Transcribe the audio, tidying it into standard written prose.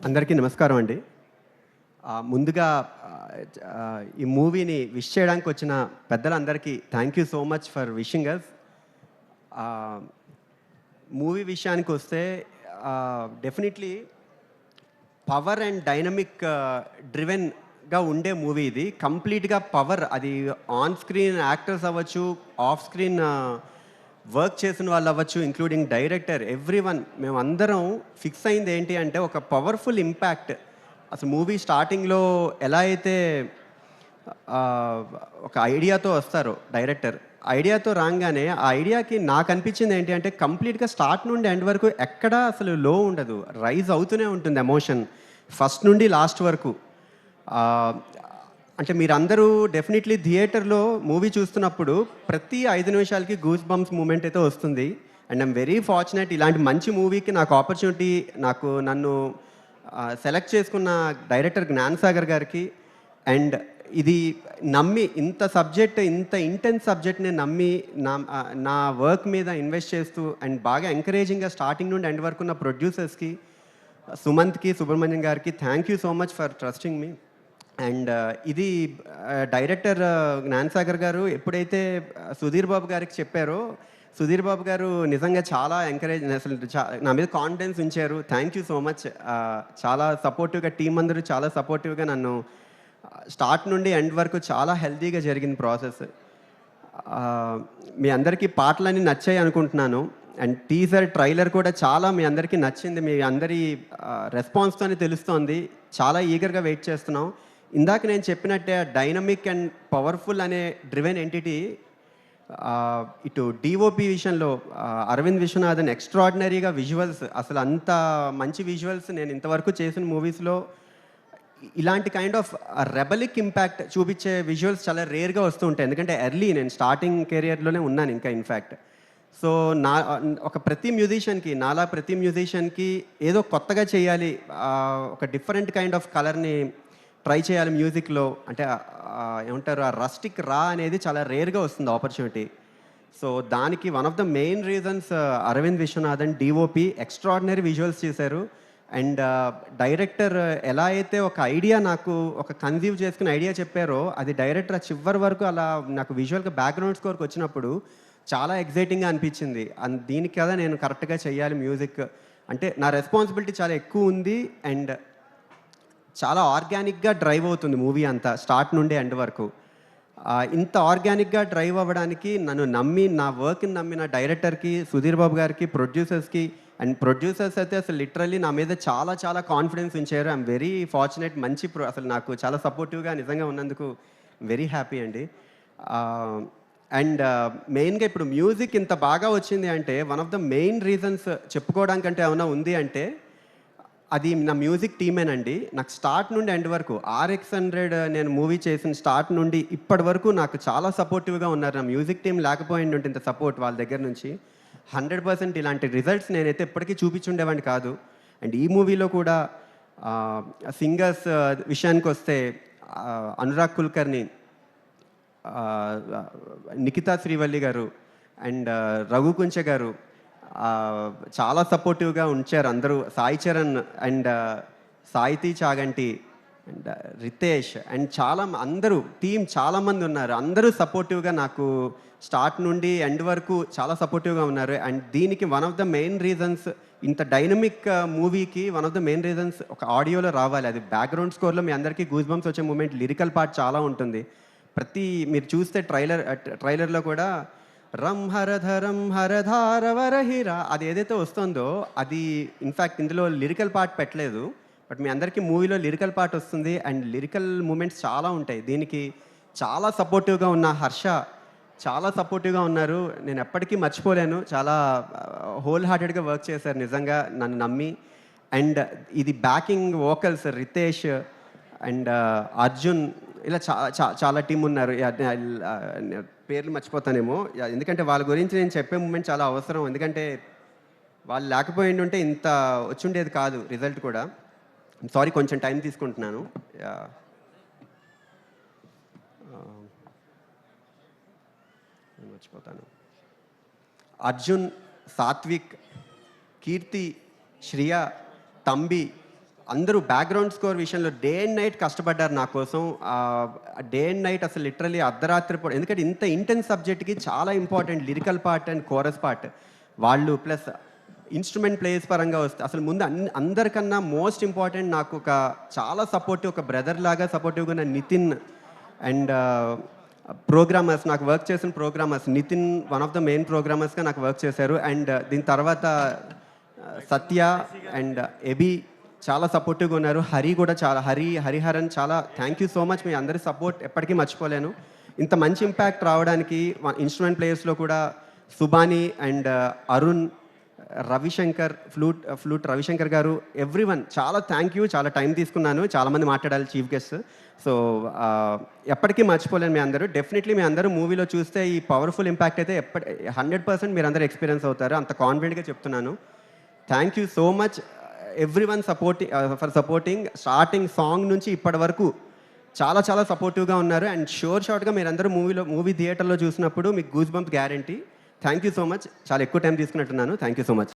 అందరికీ నమస్కారం అండి. ముందుగా ఈ మూవీని విష్ చేయడానికి వచ్చిన పెద్దలందరికీ thank you so much for wishing us. Movie విషయానికొస్తే డెఫినెట్లీ పవర్ అండ్ డైనమిక్ డ్రివెన్‌గా ఉండే మూవీ ఇది. కంప్లీట్‌గా పవర్, అది ఆన్ స్క్రీన్ యాక్టర్స్ అవ్వచ్చు, ఆఫ్ స్క్రీన్ వర్క్ చేసిన వాళ్ళు అవ్వచ్చు, ఇంక్లూడింగ్ డైరెక్టర్, ఎవ్రీవన్. మేమందరం ఫిక్స్ అయింది ఏంటి అంటే ఒక పవర్ఫుల్ ఇంపాక్ట్. అసలు మూవీ స్టార్టింగ్లో ఎలా అయితే ఒక ఐడియాతో వస్తారో డైరెక్టర్, ఐడియాతో రాగానే ఆ ఐడియాకి నాకు అనిపించింది ఏంటి అంటే కంప్లీట్గా స్టార్ట్ నుండి ఎండ్ వరకు ఎక్కడా అసలు లో ఉండదు, రైజ్ అవుతూనే ఉంటుంది ఎమోషన్ ఫస్ట్ నుండి లాస్ట్ వరకు. అంటే మీరందరూ డెఫినెట్లీ థియేటర్లో మూవీ చూస్తున్నప్పుడు ప్రతి 5 నిమిషాలకి గూస్ బంప్స్ మూమెంట్ అయితే వస్తుంది. అండ్ ఐమ్ వెరీ ఫార్చునేట్, ఇలాంటి మంచి మూవీకి నాకు ఆపర్చునిటీ, నన్ను సెలెక్ట్ చేసుకున్న డైరెక్టర్ జ్ఞానసాగర్ గారికి. అండ్ ఇది నమ్మి, ఇంత సబ్జెక్ట్, ఇంత ఇంటెన్స్ సబ్జెక్ట్ని నమ్మి నా వర్క్ మీద ఇన్వెస్ట్ చేస్తూ అండ్ బాగా ఎంకరేజింగ్గా స్టార్టింగ్ నుండి ఎండ్ వరకు ఉన్న ప్రొడ్యూసర్స్కి, సుమంత్కి, సుబ్రహ్మణ్యం గారికి thank you so much for trusting me. And ఇది డైరెక్టర్ జ్ఞానసాగర్ గారు ఎప్పుడైతే సుధీర్ బాబు గారికి చెప్పారో, సుధీర్ బాబు గారు నిజంగా చాలా ఎంకరేజ్, అసలు నా మీద కాన్ఫిడెన్స్ ఉంచారు. Thank you so much. చాలా సపోర్టివ్గా, టీం అందరూ చాలా సపోర్టివ్గా నన్ను స్టార్ట్ నుండి ఎండ్ వరకు చాలా హెల్తీగా జరిగింది ప్రాసెస్. మీ అందరికీ పాటలన్నీ నచ్చాయి అనుకుంటున్నాను. అండ్ టీజర్, ట్రైలర్ కూడా చాలా మీ అందరికీ నచ్చింది. మీ అందరి రెస్పాన్స్తోనే తెలుస్తోంది. చాలా ఈగర్గా వెయిట్ చేస్తున్నాం. ఇందాక నేను చెప్పినట్టే డైనమిక్ అండ్ పవర్ఫుల్ అనే డ్రివెన్ ఎంటిటీ ఇటు డిఓపి విషయంలో అరవింద్ విశ్వనాథన్ ఎక్స్ట్రాడినరీగా విజువల్స్, అసలు అంత మంచి విజువల్స్ నేను ఇంతవరకు చేసిన మూవీస్లో ఇలాంటి కైండ్ ఆఫ్ రెబలిక్ ఇంపాక్ట్ చూపించే విజువల్స్ చాలా రేర్గా వస్తూ ఉంటాయి. ఎందుకంటే ఎర్లీ, నేను స్టార్టింగ్ కెరియర్లోనే ఉన్నాను ఇంకా ఇన్ఫ్యాక్ట్. సో ప్రతి మ్యూజిషియన్కి, నాలా ప్రతి మ్యూజిషియన్కి ఏదో కొత్తగా చేయాలి, ఒక డిఫరెంట్ కైండ్ ఆఫ్ కలర్ని ట్రై చేయాలి మ్యూజిక్లో. అంటే ఏమంటారు, ఆ రస్టిక్ రా అనేది చాలా రేర్గా వస్తుంది ఆపర్చునిటీ. సో దానికి one of the main reasons Aravind Viswanathan DOP extraordinary visuals చేశారు. అండ్ డైరెక్టర్ ఎలా అయితే ఒక ఐడియా, నాకు ఒక కన్సీవ్ చేసుకుని ఐడియా చెప్పారో, అది డైరెక్టర్ చివరి వరకు అలా నాకు విజువల్గా బ్యాక్గ్రౌండ్ స్కోర్కి వచ్చినప్పుడు చాలా ఎగ్జైటింగ్గా అనిపించింది. దీనికి కదా నేను కరెక్ట్గా చేయాలి మ్యూజిక్ అంటే, నా రెస్పాన్సిబిలిటీ చాలా ఎక్కువ ఉంది. అండ్ చాలా ఆర్గానిక్గా డ్రైవ్ అవుతుంది మూవీ అంతా స్టార్ట్ నుండి ఎండ్ వరకు. ఇంత ఆర్గానిక్గా డ్రైవ్ అవ్వడానికి నన్ను నమ్మి, నా వర్క్ని నమ్మిన డైరెక్టర్కి, సుధీర్ బాబు గారికి, ప్రొడ్యూసర్స్కి. అండ్ ప్రొడ్యూసర్స్ అయితే అసలు లిటరల్లీ నా మీద చాలా చాలా కాన్ఫిడెన్స్ ఉంచారు. I'm very fortunate. అసలు నాకు చాలా సపోర్టివ్గా నిజంగా ఉన్నందుకు వెరీ హ్యాపీ అండి. అండ్ మెయిన్గా ఇప్పుడు మ్యూజిక్ ఇంత బాగా వచ్చింది అంటే one of the main reasons చెప్పుకోవడానికంటే ఏమైనా ఉంది అంటే అది నా మ్యూజిక్ టీమేనండి. నాకు స్టార్ట్ నుండి ఎండ్ వరకు RX100 నేను మూవీ చేసిన స్టార్ట్ నుండి ఇప్పటి వరకు నాకు చాలా సపోర్టివ్గా ఉన్నారు. నా మ్యూజిక్ టీం లేకపోయింది ఉంటే ఇంత సపోర్ట్ వాళ్ళ దగ్గర నుంచి 100% ఇలాంటి రిజల్ట్స్ నేనైతే ఎప్పటికీ చూపించుండేవాడిని కాదు. అండ్ ఈ మూవీలో కూడా సింగర్స్ విషయానికి వస్తే అనురాగ్ కుల్కర్ని, నిఖితా శ్రీవల్లి గారు అండ్ రఘు కుంచె గారు చాలా సపోర్టివ్గా ఉంచారు అందరూ. Sai Charan and Sahithi Chaganti and Ritesh and అందరూ టీం చాలామంది ఉన్నారు. అందరూ సపోర్టివ్గా నాకు స్టార్ట్ నుండి ఎండ్ వరకు చాలా సపోర్టివ్గా ఉన్నారు. అండ్ దీనికి one of the main reasons, ఇంత డైనమిక్ మూవీకి one of the main reasons ఒక ఆడియోలో రావాలి. అది బ్యాక్గ్రౌండ్ స్కోర్లో మీ అందరికీ గూస్ బంప్స్ వచ్చే మూమెంట్, లిరికల్ పార్ట్ చాలా ఉంటుంది. మీరు చూస్తే ట్రైలర్లో కూడా రం హరధరం హరధారవరహిరా అది ఏదైతే వస్తుందో, అది ఇన్ఫ్యాక్ట్ ఇందులో లిరికల్ పార్ట్ పెట్టలేదు. బట్ మీ అందరికీ మూవీలో లిరికల్ పార్ట్ వస్తుంది. అండ్ లిరికల్ మూమెంట్స్ చాలా ఉంటాయి. దీనికి చాలా సపోర్టివ్గా ఉన్న హర్ష చాలా సపోర్టివ్గా ఉన్నారు. నేను ఎప్పటికీ మర్చిపోలేను. చాలా హోల్ హార్టెడ్గా వర్క్ చేశారు నిజంగా నన్ను నమ్మి. అండ్ ఇది backing vocals Ritesh and Arjun, ఇలా చాలా టీం ఉన్నారు. పేర్లు మర్చిపోతానేమో, ఎందుకంటే వాళ్ళ గురించి నేను చెప్పే మూమెంట్ చాలా అవసరం. ఎందుకంటే వాళ్ళు లేకపోయింది ఉంటే ఇంత వచ్చుండేది కాదు రిజల్ట్ కూడా. సారీ, కొంచెం టైం తీసుకుంటున్నాను. మర్చిపోతాను. అర్జున్, సాత్విక్, కీర్తి, శ్రియ, తంబి, అందరూ బ్యాక్గ్రౌండ్ స్కోర్ విషయంలో డే అండ్ నైట్ కష్టపడ్డారు నా కోసం. డే అండ్ నైట్ అసలు లిటరలీ అర్ధరాత్రి పూట, ఎందుకంటే ఇంత ఇంటెన్స్ సబ్జెక్ట్కి చాలా important lyrical part and chorus part వాళ్ళు, ప్లస్ ఇన్స్ట్రుమెంట్ ప్లేయర్స్ పరంగా వస్తే అసలు ముందు అందరికన్నా మోస్ట్ ఇంపార్టెంట్ నాకు ఒక చాలా సపోర్టివ్, ఒక బ్రదర్ లాగా సపోర్టివ్గా ఉన్న నితిన్ అండ్ ప్రోగ్రామర్స్, నాకు వర్క్ చేసిన programmers, Nithin one of the main ప్రోగ్రామర్స్గా నాకు వర్క్ చేశారు. అండ్ దీని తర్వాత సత్య అండ్ ఎబి చాలా సపోర్టివ్గా ఉన్నారు. హరి కూడా చాలా, హరిహరన్ చాలా థ్యాంక్ యూ సో మచ్. మీ అందరి సపోర్ట్ ఎప్పటికీ మర్చిపోలేను. ఇంత మంచి ఇంపాక్ట్ రావడానికి ఇన్స్ట్రుమెంట్ ప్లేయర్స్లో కూడా సుబాని అండ్ అరుణ్, రవిశంకర్ ఫ్లూట్ రవిశంకర్ గారు, ఎవ్రీవన్ చాలా థ్యాంక్ యూ. చాలా టైం తీసుకున్నాను, చాలామంది మాట్లాడాలి చీఫ్ గెస్ట్. సో ఎప్పటికీ మర్చిపోలేను. మీ అందరూ డెఫినెట్లీ మీ అందరూ మూవీలో చూస్తే ఈ పవర్ఫుల్ ఇంపాక్ట్ అయితే 100% మీరు అందరూ ఎక్స్పీరియన్స్ అవుతారు, అంత కాన్ఫిడెంట్గా చెప్తున్నాను. Thank you so much everyone for supporting. Starting song నుంచి ఇప్పటి వరకు చాలా చాలా సపోర్టివ్గా ఉన్నారు. అండ్ షార్ట్గా మీరందరూ మూవీ థియేటర్లో చూసినప్పుడు మీకు goose bump guarantee. Thank you so much. చాలా ఎక్కువ టైం తీసుకున్నట్టున్నాను. Thank you so much.